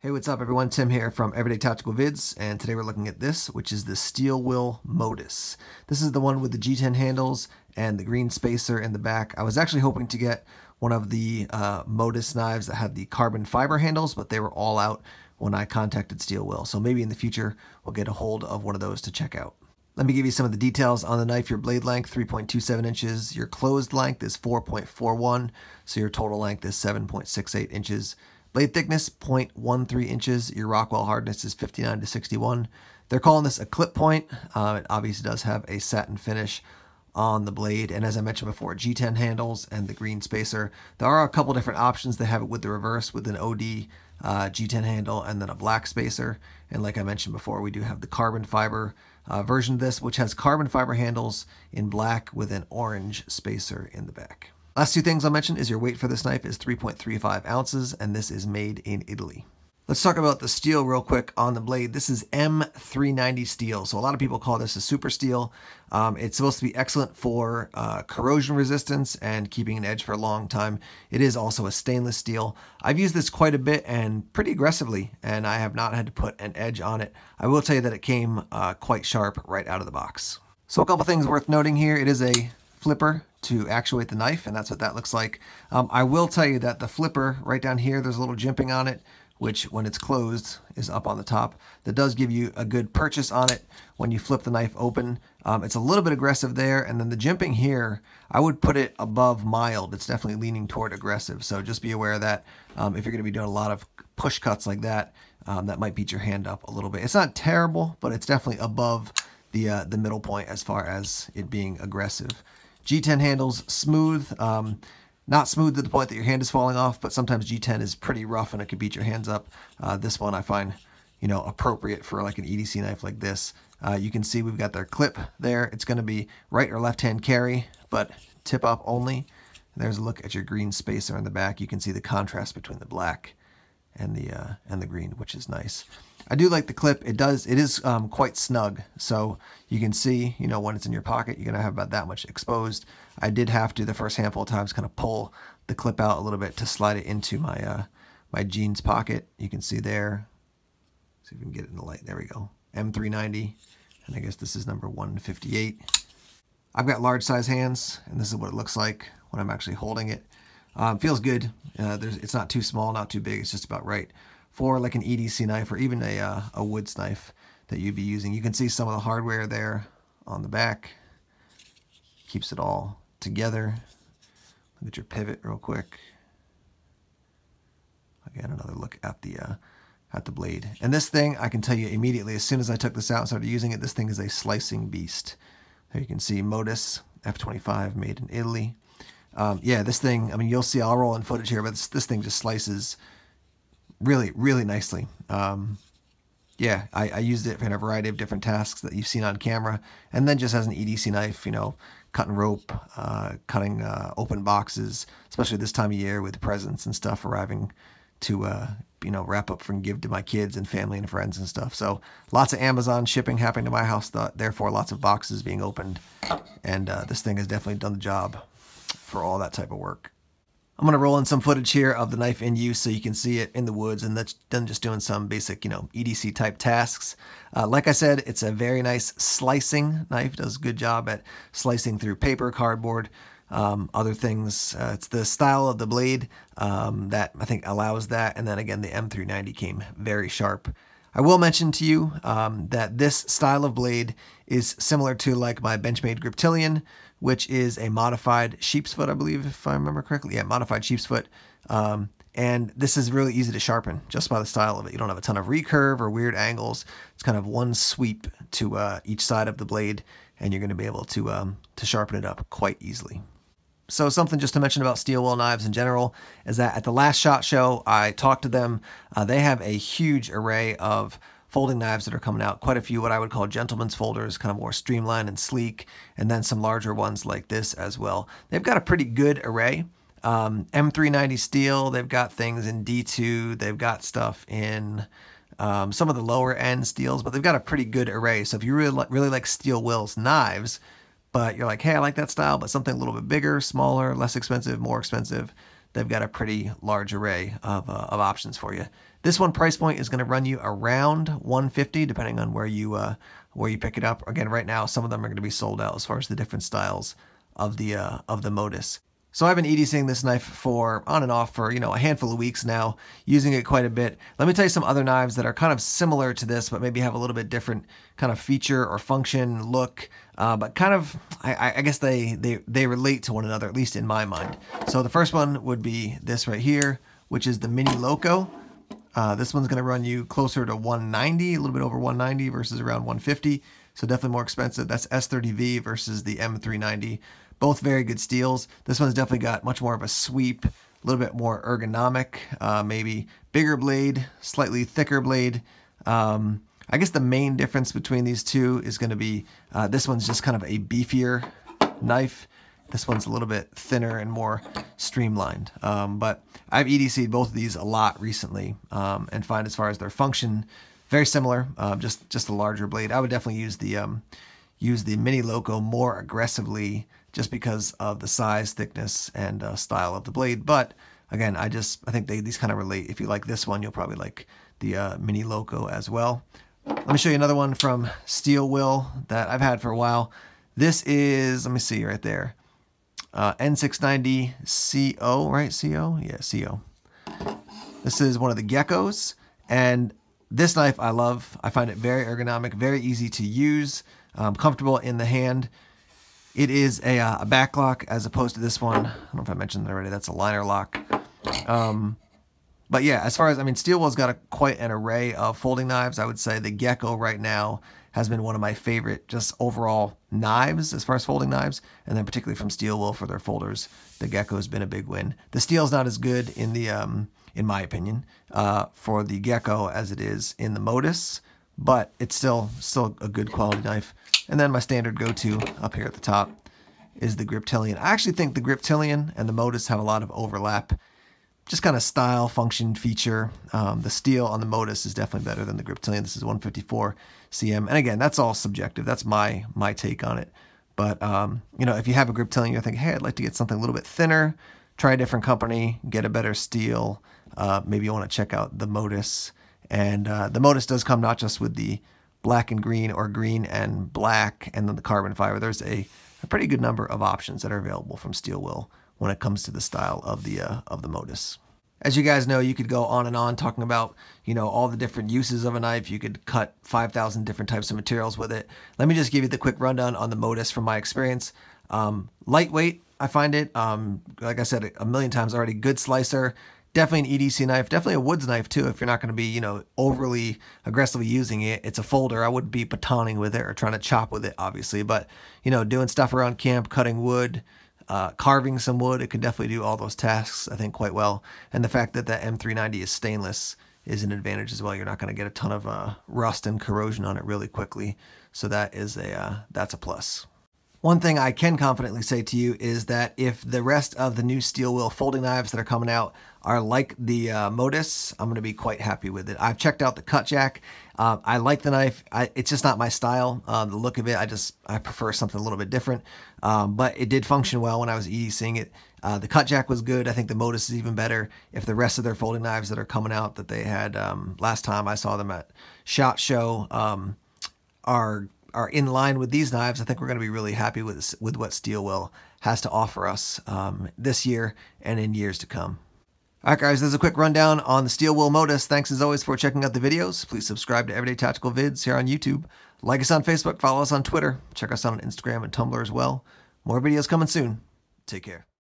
Hey, what's up everyone? Tim here from Everyday Tactical Vids, and today we're looking at this, which is the Steel Will Modus. This is the one with the G10 handles and the green spacer in the back. I was actually hoping to get one of the Modus knives that had the carbon fiber handles, but they were all out when I contacted Steel Will. So maybe in the future we'll get a hold of one of those to check out. Let me give you some of the details on the knife. Your blade length, 3.27 inches. Your closed length is 4.41, so your total length is 7.68 inches. Blade thickness, 0.13 inches. Your Rockwell hardness is 59 to 61. They're calling this a clip point. It obviously does have a satin finish on the blade. And as I mentioned before, G10 handles and the green spacer. There are a couple different options. They have it with the reverse with an OD G10 handle and then a black spacer. And like I mentioned before, we do have the carbon fiber version of this, which has carbon fiber handles in black with an orange spacer in the back. Last two things I'll mention is your weight for this knife is 3.35 ounces, and this is made in Italy. Let's talk about the steel real quick on the blade. This is M390 steel, so a lot of people call this a super steel. It's supposed to be excellent for corrosion resistance and keeping an edge for a long time. It is also a stainless steel. I've used this quite a bit and pretty aggressively, and I have not had to put an edge on it. I will tell you that it came quite sharp right out of the box. So a couple things worth noting here. It is a flipper to actuate the knife, and that's what that looks like. I will tell you that the flipper right down here, there's a little jimping on it, which when it's closed is up on the top. That does give you a good purchase on it when you flip the knife open. It's a little bit aggressive there, and then the jimping here, I would put it above mild. It's definitely leaning toward aggressive, so just be aware of that. If you're going to be doing a lot of push cuts like that, that might beat your hand up a little bit. It's not terrible, but it's definitely above the middle point as far as it being aggressive. G10 handles smooth, not smooth to the point that your hand is falling off, but sometimes G10 is pretty rough and it could beat your hands up. This one I find, appropriate for like an EDC knife like this. You can see we've got their clip there. It's going to be right or left hand carry, but tip up only. There's a look at your green spacer in the back. You can see the contrast between the black and the green, which is nice. I do like the clip. It is quite snug, so you can see, when it's in your pocket, you're gonna have about that much exposed. I did have to, the first handful of times, kind of pull the clip out a little bit to slide it into my my jeans pocket. You can see there. See if we can get it in the light. There we go. M390, and I guess this is number 158. I've got large size hands, and this is what it looks like when I'm actually holding it. Feels good. It's not too small, not too big. It's just about right for like an EDC knife or even a Woods knife that you'd be using. You can see some of the hardware there on the back. Keeps it all together. Look at your pivot real quick. Again, another look at the blade. And this thing, I can tell you immediately, as soon as I took this out and started using it, this thing is a slicing beast. There you can see Modus F25 made in Italy. Yeah, this thing, I mean, you'll see, I'll roll in footage here, but this thing just slices really, really nicely. Yeah, I used it in a variety of different tasks that you've seen on camera, and then just as an EDC knife, cutting rope, cutting open boxes, especially this time of year with presents and stuff arriving to, wrap up and give to my kids and family and friends and stuff. So lots of Amazon shipping happening to my house, therefore lots of boxes being opened, and this thing has definitely done the job for all that type of work. I'm going to roll in some footage here of the knife in use so you can see it in the woods, and that's done just doing some basic, EDC type tasks. Like I said, it's a very nice slicing knife. Does a good job at slicing through paper, cardboard, other things. It's the style of the blade that I think allows that. And then again, the M390 came very sharp. I will mention to you that this style of blade is similar to like my Benchmade Griptilian, which is a modified sheep's foot, I believe, if I remember correctly. Yeah, modified sheep's foot. And this is really easy to sharpen just by the style of it. You don't have a ton of recurve or weird angles. It's kind of one sweep to each side of the blade, and you're going to be able to sharpen it up quite easily. So something just to mention about Steel Will knives in general is that at the last SHOT Show, I talked to them. They have a huge array of folding knives that are coming out, quite a few what I would call gentleman's folders, kind of more streamlined and sleek, and then some larger ones like this as well. They've got a pretty good array. M390 steel, they've got things in D2, they've got stuff in some of the lower end steels, but they've got a pretty good array. So if you really like Steel Will's knives, but you're like, hey, I like that style, but something a little bit bigger, smaller, less expensive, more expensive, they've got a pretty large array of options for you. This one price point is going to run you around 150, depending on where you pick it up. Again, right now, some of them are going to be sold out as far as the different styles of the Modus. So I've been EDCing this knife for on and off for, a handful of weeks now, using it quite a bit. Let me tell you some other knives that are kind of similar to this, but maybe have a little bit different kind of feature or function, look, but kind of, I guess they relate to one another, at least in my mind. So the first one would be this right here, which is the Mini Loco. This one's going to run you closer to 190, a little bit over 190 versus around 150. So definitely more expensive. That's S30V versus the M390. Both very good steels. This one's definitely got much more of a sweep, a little bit more ergonomic, maybe bigger blade, slightly thicker blade. I guess the main difference between these two is going to be this one's just kind of a beefier knife. This one's a little bit thinner and more streamlined. But I've EDC'd both of these a lot recently and find as far as their function, very similar, just a larger blade. I would definitely use the Mini Loco more aggressively just because of the size, thickness, and style of the blade. But again, I think these kind of relate. If you like this one, you'll probably like the Mini Loco as well. Let me show you another one from Steel Will that I've had for a while. This is, let me see right there, N690 CO, right? CO? Yeah, CO. This is one of the Geckos, and this knife I love. I find it very ergonomic, very easy to use, comfortable in the hand. It is a back lock as opposed to this one. I don't know if I mentioned that already. That's a liner lock. But yeah, as far as, Steel Will's got quite an array of folding knives. I would say the Gecko right now has been one of my favorite just overall knives as far as folding knives. And then particularly from Steel Will for their folders, the Gecko has been a big win. The Steel's not as good in the, in my opinion, for the Gecko as it is in the Modus, but it's still a good quality knife. And then my standard go-to up here at the top is the Griptilian. I actually think the Griptilian and the Modus have a lot of overlap. Just kind of style, function, feature. The steel on the Modus is definitely better than the Griptilian. This is 154 cm. And again, that's all subjective. That's my take on it. But, if you have a Griptilian, you're thinking, hey, I'd like to get something a little bit thinner, try a different company, get a better steel. Maybe you want to check out the Modus. And the Modus does come not just with the black and green or green and black and then the carbon fiber. There's a pretty good number of options that are available from Steel Will when it comes to the style of the Modus. As you guys know, you could go on and on talking about, all the different uses of a knife. You could cut 5,000 different types of materials with it. Let me just give you the quick rundown on the Modus from my experience. Lightweight, I find it, like I said a million times already, good slicer. Definitely an EDC knife, definitely a woods knife too if you're not going to be, overly aggressively using it. It's a folder. I wouldn't be batoning with it or trying to chop with it, obviously. But, doing stuff around camp, cutting wood, carving some wood, it can definitely do all those tasks, I think, quite well. And the fact that the M390 is stainless is an advantage as well. You're not going to get a ton of rust and corrosion on it really quickly. So that is that's a plus. One thing I can confidently say to you is that if the rest of the new Steel Will folding knives that are coming out are like the Modus, I'm going to be quite happy with it. I've checked out the cut jack. I like the knife. It's just not my style. The look of it, I prefer something a little bit different. But it did function well when I was EDCing it. The cut jack was good. I think the Modus is even better. If the rest of their folding knives that are coming out that they had last time I saw them at SHOT Show are in line with these knives, I think we're going to be really happy with what Steel Will has to offer us this year and in years to come. All right, guys, there's a quick rundown on the Steel Will Modus. Thanks as always for checking out the videos. Please subscribe to Everyday Tactical Vids here on YouTube. Like us on Facebook, follow us on Twitter. Check us out on Instagram and Tumblr as well. More videos coming soon. Take care.